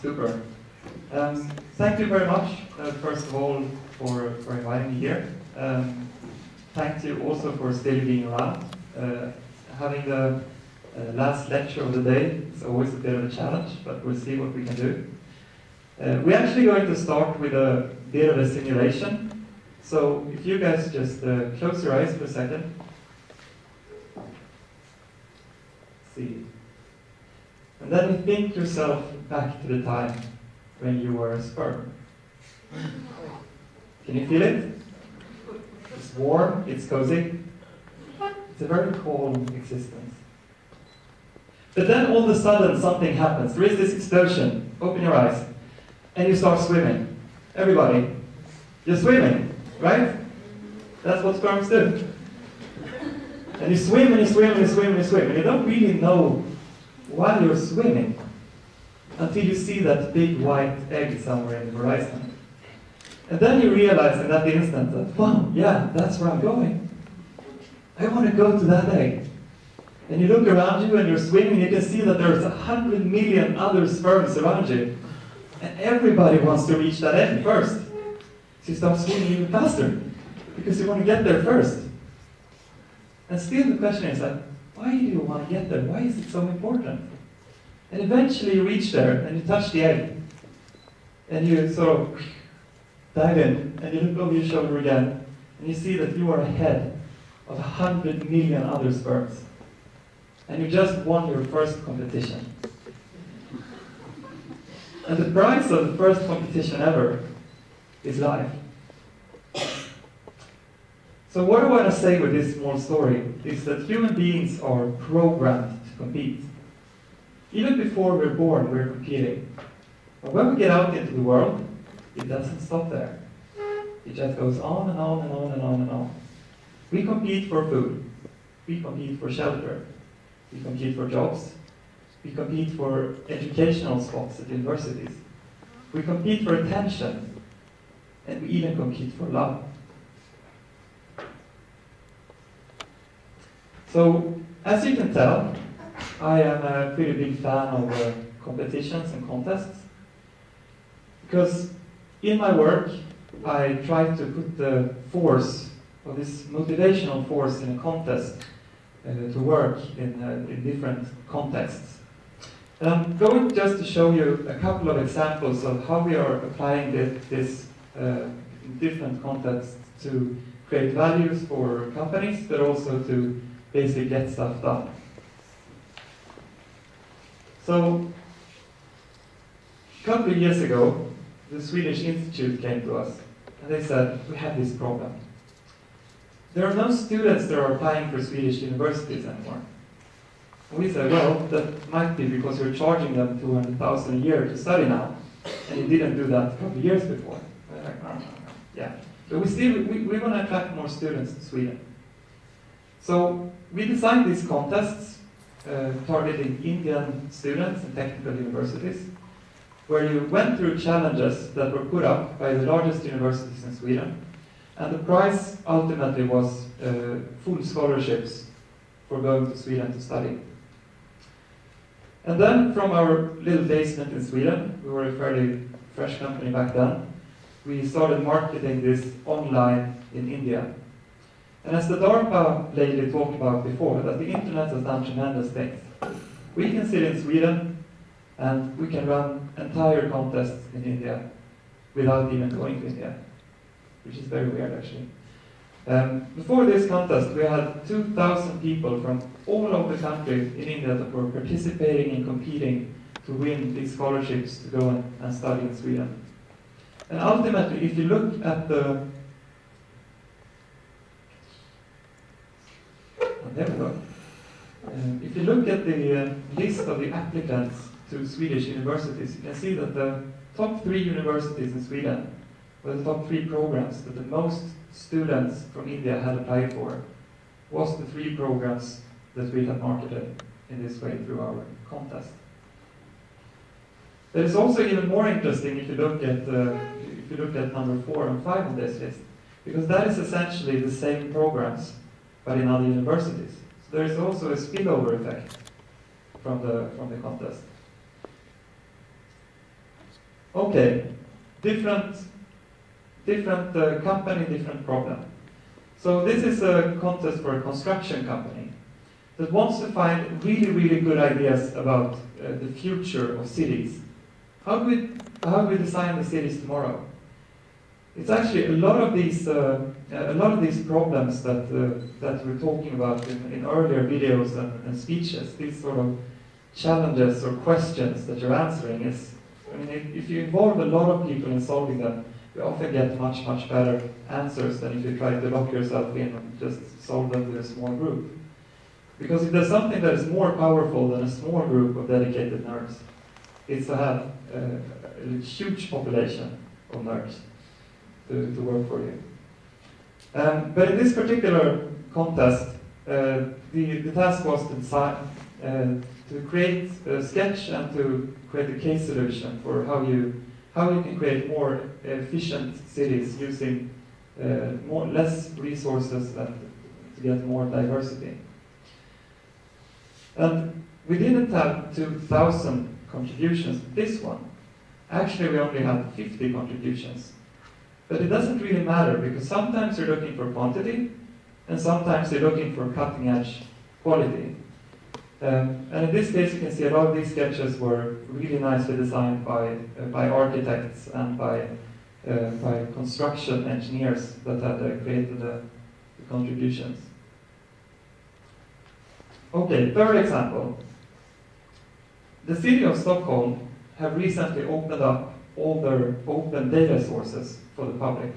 Super. Thank you very much, first of all, for inviting me here. Thank you also for still being around. Having the last lecture of the day is always a bit of a challenge, but we'll see what we can do. We're actually going to start with a bit of a simulation. So if you guys just close your eyes for a second. See. And then think yourself back to the time when you were a sperm. Can you feel it? It's warm, it's cozy. It's a very calm existence. But then all of a sudden something happens. There is this explosion. Open your eyes. And you start swimming. Everybody. You're swimming, right? That's what sperms do. And you swim and you swim and you swim and you swim. And you don't really know why you're swimming until you see that big white egg somewhere in the horizon. And then you realize in that instant that, wow, yeah, that's where I'm going. I want to go to that egg. And you look around you and you're swimming, you can see that there's 100 million other sperms around you. And everybody wants to reach that egg first. So you start swimming even faster, because you want to get there first. And still the question is, like, why do you want to get there? Why is it so important? And eventually you reach there, and you touch the egg. And you sort of dive in, and you look over your shoulder again, and you see that you are ahead of 100 million other sperms. And you just won your first competition. And the prize of the first competition ever is life. So what I want to say with this small story is that human beings are programmed to compete. Even before we're born, we're competing. But when we get out into the world, it doesn't stop there. It just goes on and on and on and on and on. We compete for food. We compete for shelter. We compete for jobs. We compete for educational spots at universities. We compete for attention. And we even compete for love. So, as you can tell, I am a pretty big fan of competitions and contests. Because in my work, I try to put the force, or this motivational force in a contest to work in different contexts. And I'm going just to show you a couple of examples of how we are applying this in different contexts to create values for companies, but also to basically get stuff done. So, a couple of years ago, the Swedish Institute came to us, and they said, we have this problem. There are no students that are applying for Swedish universities anymore. And we said, well, that might be because you're charging them 200,000 a year to study now, and you didn't do that a couple of years before. We're like, no. Yeah. But we want to attract more students to Sweden. So we designed these contests targeting Indian students in technical universities, where you went through challenges that were put up by the largest universities in Sweden. And the prize ultimately was full scholarships for going to Sweden to study. And then from our little basement in Sweden, we were a fairly fresh company back then, we started marketing this online in India. And as the DARPA lady talked about before, that the internet has done tremendous things. We can sit in Sweden and we can run entire contests in India without even going to India, which is very weird actually. Before this contest, we had 2,000 people from all over the country in India that were participating and competing to win these scholarships to go and study in Sweden. And ultimately, if you look at the there we go. If you look at the list of the applicants to Swedish universities, you can see that the top 3 universities in Sweden were the top 3 programs that the most students from India had applied for, was the 3 programs that we had marketed in this way through our contest. But it's also even more interesting if you look at number 4 and 5 on this list, because that is essentially the same programs, but in other universities. So there is also a spillover effect from the contest. Okay, different company, different problem. So this is a contest for a construction company that wants to find really, really good ideas about the future of cities. How do we design the cities tomorrow? It's actually a lot of these problems that we're talking about in earlier videos and speeches. These sort of challenges or questions that you're answering is, I mean, if you involve a lot of people in solving them, you often get much, much better answers than if you try to lock yourself in and just solve them with a small group. Because if there's something that is more powerful than a small group of dedicated nerds, it's to have a huge population of nerds to work for you. But in this particular contest, the task was to design, to create a sketch and to create a case solution for how you can create more efficient cities using less resources and to get more diversity. And we didn't have 2,000 contributions to this one. Actually, we only had 50 contributions. But it doesn't really matter, because sometimes you're looking for quantity, and sometimes you're looking for cutting-edge quality. And in this case, you can see a lot of these sketches were really nicely designed by architects and by construction engineers that had created the contributions. Okay, third example. The city of Stockholm have recently opened up all their open data sources for the public.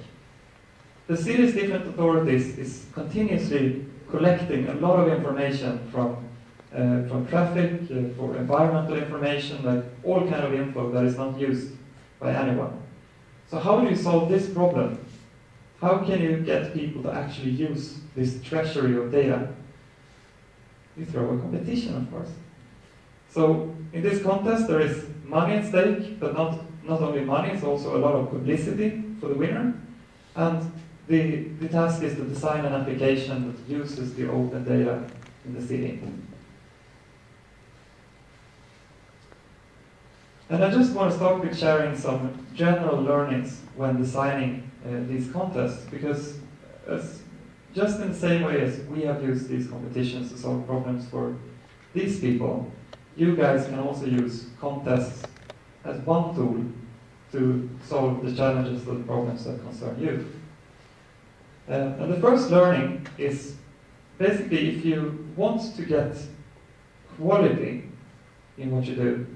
The city's different authorities is continuously collecting a lot of information from traffic, for environmental information, like all kind of info that is not used by anyone. So how do you solve this problem? How can you get people to actually use this treasury of data? You throw a competition, of course. So in this contest there is money at stake, but not only money, it's also a lot of publicity for the winner. And the task is to design an application that uses the open data in the city. And I just want to start with sharing some general learnings when designing these contests, because just in the same way as we have used these competitions to solve problems for these people, you guys can also use contests as one tool to solve the challenges or the problems that concern you. And the first learning is basically, if you want to get quality in what you do,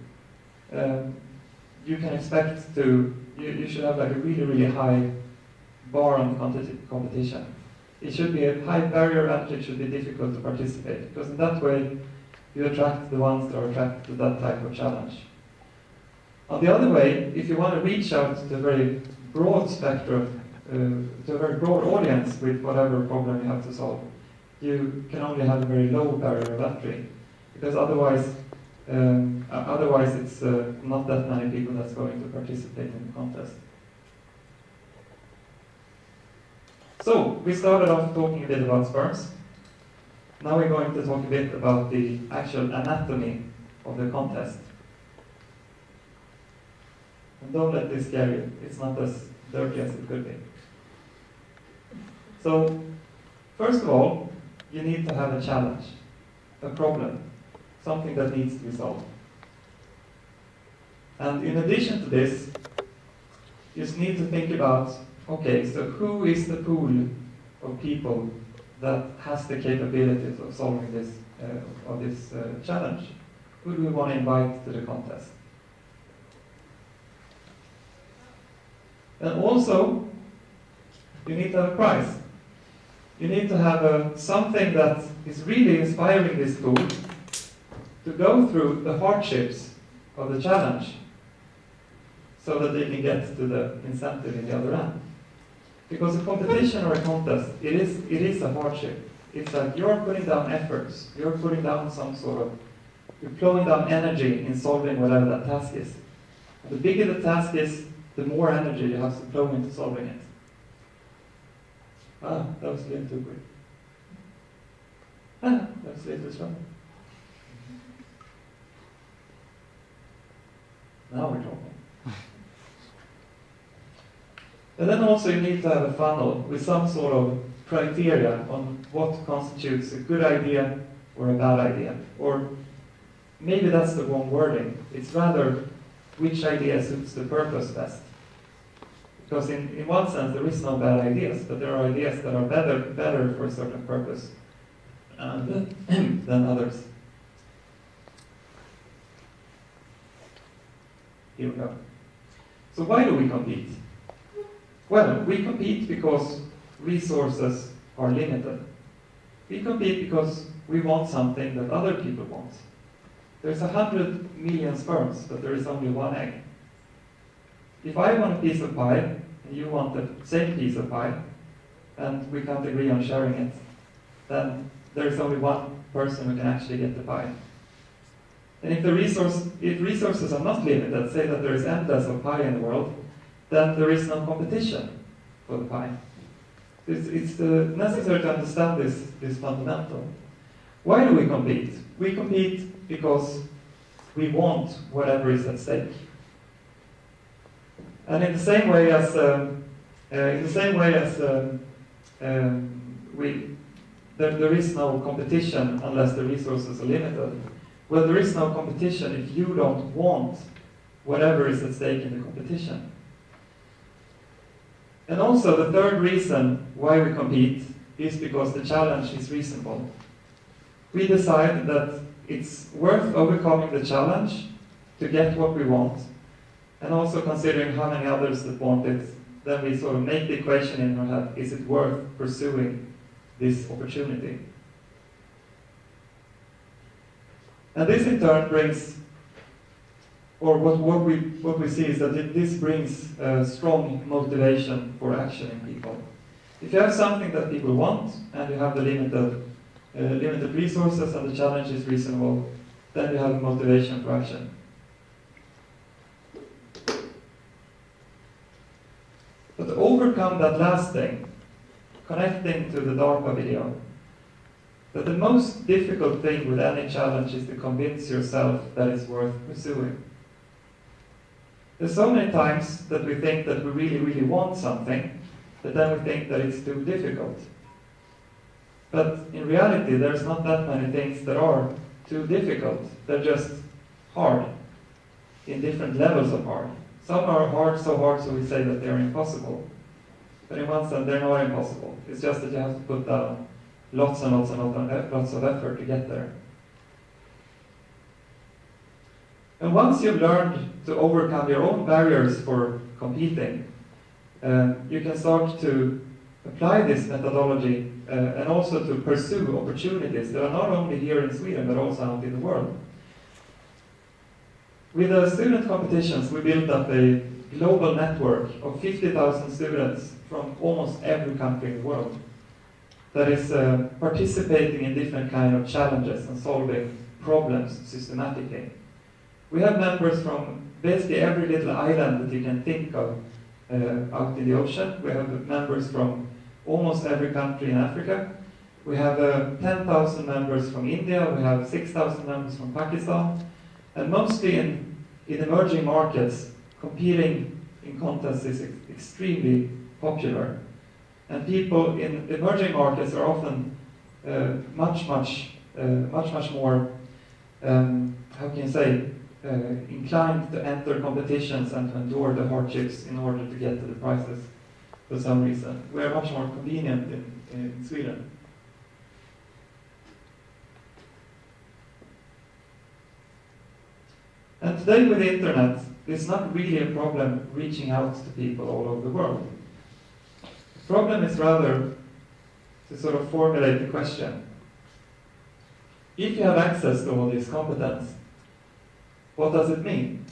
you can expect to, you should have like a really, really high bar on the competition. It should be a high barrier and it should be difficult to participate, because in that way you attract the ones that are attracted to that type of challenge. On the other way, if you want to reach out to a very broad spectrum, to a very broad audience with whatever problem you have to solve, you can only have a very low barrier of entry, because otherwise it's not that many people that's going to participate in the contest. So, we started off talking a bit about sperms. Now we're going to talk a bit about the actual anatomy of the contest. And don't let this scare you, it's not as dirty as it could be. So, first of all, you need to have a challenge, a problem, something that needs to be solved. And in addition to this, you just need to think about, okay, so who is the pool of people that has the capabilities of solving this challenge? Who do we want to invite to the contest? And also, you need to have a prize. You need to have something that is really inspiring this pool to go through the hardships of the challenge so that they can get to the incentive in the other end. Because a competition or a contest, it is a hardship. It's like you're putting down efforts, you're putting down you're flowing down energy in solving whatever that task is. And the bigger the task is, the more energy you have to flow into solving it. Ah, that was a little too quick. Ah, that was a little slow. Now we're talking. And then also you need to have a funnel with some sort of criteria on what constitutes a good idea or a bad idea. Or maybe that's the wrong wording. It's rather which idea suits the purpose best. Because in one sense there is no bad ideas, but there are ideas that are better for a certain purpose than others. Here we go. So why do we compete? Well, we compete because resources are limited. We compete because we want something that other people want. There's 100 million sperms, but there is only one egg. If I want a piece of pie, and you want the same piece of pie, and we can't agree on sharing it, then there is only one person who can actually get the pie. And if resources are not limited, say that there is endless of pie in the world, then there is no competition for the pie. It's necessary to understand this fundamental. Why do we compete? We compete because we want whatever is at stake. And in the same way as there is no competition unless the resources are limited. Well, there is no competition if you don't want whatever is at stake in the competition. And also the third reason why we compete is because the challenge is reasonable. We decide that it's worth overcoming the challenge to get what we want, and also considering how many others that want it, then we sort of make the equation in our head, is it worth pursuing this opportunity? And this in turn brings, or what we see is that this brings strong motivation for action in people. If you have something that people want, and you have the limited resources and the challenge is reasonable, then you have a motivation for action. But to overcome that last thing, connecting to the DARPA video, that the most difficult thing with any challenge is to convince yourself that it's worth pursuing. There's so many times that we think that we really, really want something, but then we think that it's too difficult. But in reality, there's not that many things that are too difficult. They're just hard, in different levels of hard. Some are hard so we say that they're impossible. But in one sense, they're not impossible. It's just that you have to put down lots and lots of effort to get there. And once you've learned to overcome your own barriers for competing, you can start to apply this methodology and also to pursue opportunities that are not only here in Sweden, but also out in the world. With the student competitions, we built up a global network of 50,000 students from almost every country in the world that is participating in different kinds of challenges and solving problems systematically. We have members from basically every little island that you can think of out in the ocean. We have members from almost every country in Africa. We have 10,000 members from India. We have 6,000 members from Pakistan. And mostly in emerging markets, competing in contests is extremely popular. And people in emerging markets are often much more, how can you say, inclined to enter competitions and to endure the hardships in order to get to the prizes for some reason. We are much more convenient in Sweden. And today with the internet, it's not really a problem reaching out to people all over the world. The problem is rather to sort of formulate the question. If you have access to all this competence, what does it mean?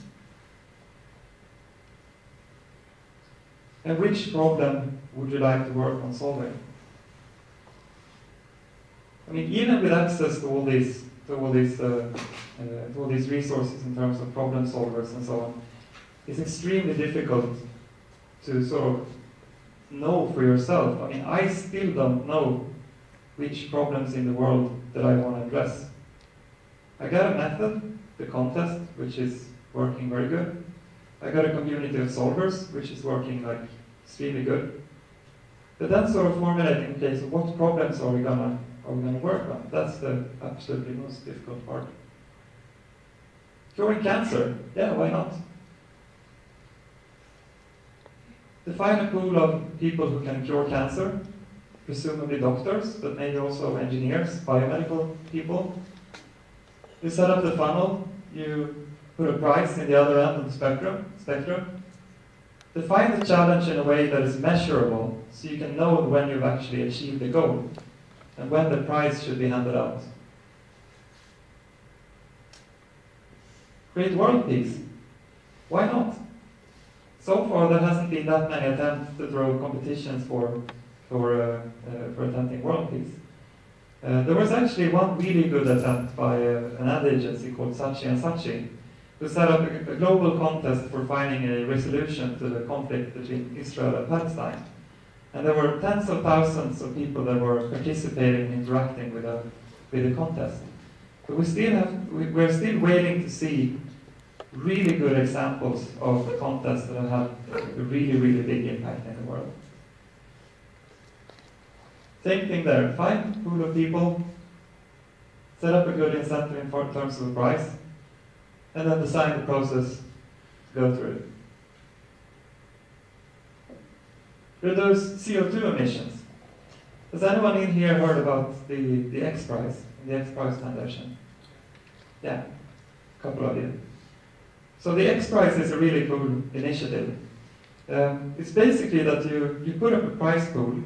And which problem would you like to work on solving? I mean, even with access to all these resources in terms of problem solvers and so on, it's extremely difficult to sort of know for yourself. I mean, I still don't know which problems in the world that I want to address. I got a method, the contest, which is working very good. I got a community of solvers, which is working like extremely good. But then sort of formulating, okay, so what problems are we gonna work on? That's the absolutely most difficult part. Curing cancer, yeah, why not? Define a pool of people who can cure cancer, presumably doctors, but maybe also engineers, biomedical people. You set up the funnel, you put a price in the other end of the spectrum. Define the challenge in a way that is measurable, so you can know when you've actually achieved the goal, and when the prize should be handed out. Create world peace. Why not? So far, there hasn't been that many attempts to throw competitions for attempting world peace. There was actually one really good attempt by an ad agency called Saatchi & Saatchi, who set up a global contest for finding a resolution to the conflict between Israel and Palestine. And there were tens of thousands of people that were participating and interacting with the contest. But we're still waiting to see really good examples of contests that have had a really, really big impact in the world. Same thing there. Find a pool of people, set up a good incentive in terms of the price, and then design the process to go through it. Reduce CO2 emissions. Has anyone in here heard about the X Prize, the X Prize Foundation? Yeah, a couple of you. So the X Prize is a really cool initiative. It's basically that you put up a prize pool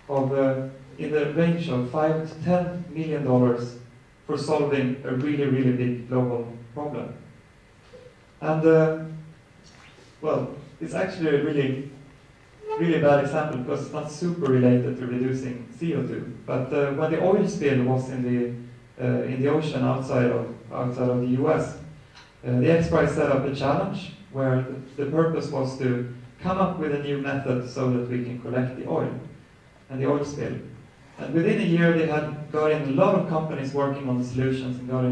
of in the range of $5 to $10 million for solving a really, really big global problem. And well, it's actually a really, really bad example because it's not super related to reducing CO2. But when the oil spill was in the ocean outside of the US, the X Prize set up a challenge where the purpose was to come up with a new method so that we can collect the oil and the oil spill. And within a year, they had got in a lot of companies working on the solutions and got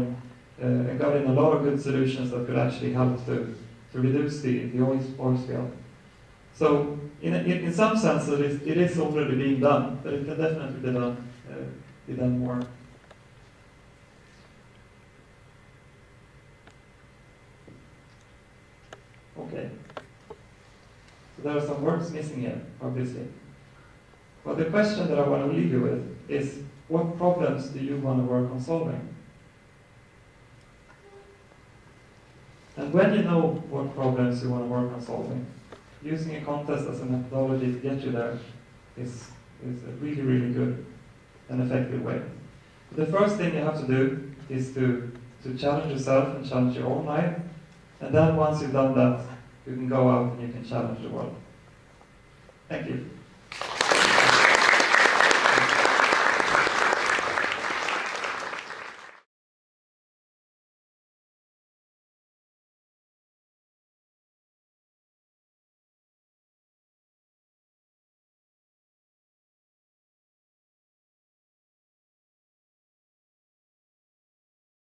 in a lot of good solutions that could actually help to reduce the oil spill. So in some sense, it is already being done, but it can definitely be done more. Okay. So there are some words missing here, obviously. But the question that I want to leave you with is, what problems do you want to work on solving? And when you know what problems you want to work on solving, using a contest as a methodology to get you there is a really, really good and effective way. The first thing you have to do is to challenge yourself and challenge your own mind. And then once you've done that, you can go out and you can challenge the world. Thank you.